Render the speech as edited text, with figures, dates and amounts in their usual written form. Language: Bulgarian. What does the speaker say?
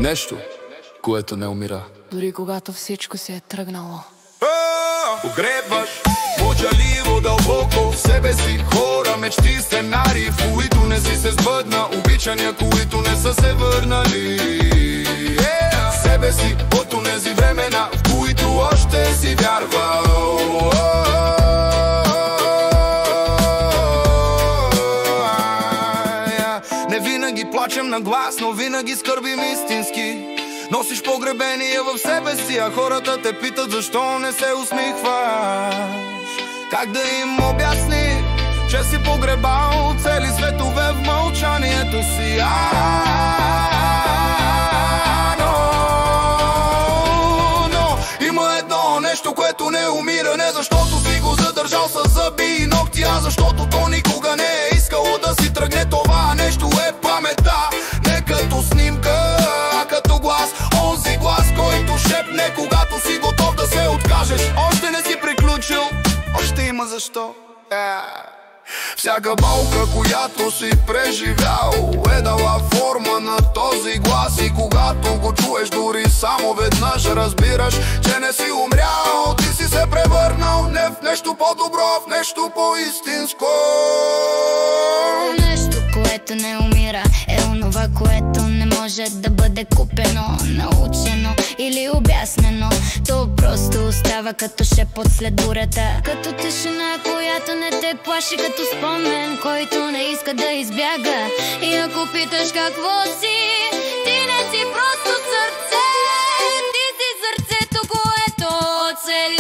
Нещо, което не умира. Дори когато всичко си е тръгнало. Погребваш мълчаливо дълбоко в себе си хора, мечти, сценарии, в които не си се сбъдна, обичания, които не са се върнали. Себе си от онези времена, в които още си вярвал. Не винаги плачем на глас, но винаги скърбим истински. Носиш погребение в себе си, а хората те питат защо не се усмихваш. Как да им обясни, че си погребал цели светове в мълчанието си? Но има едно нещо, което не умира, не защото си го задържал с зъби и ногти, а защото то никога не е искало да си тръгне. Това нещо е паметта, не като снимка, а като глас. Онзи глас, който шепне, когато си готов да се откажеш. Още не си приключил, още има защо. Всяка болка, която си преживял, е дала форма на този глас. И когато го чуеш дори само веднъж, разбираш, че не си умрял. Ти си се превърнал не в нещо по-добро, в нещо по-истинско. Нещо, което не умира, е онова, което не може да бъде купено, научено или обяснено. То просто остава като шепот след бурята, като тишина, която не те плаши, като спомен, който не иска да избяга. И ако питаш какво си, ти не си просто сърце, ти си сърцето, което оцели.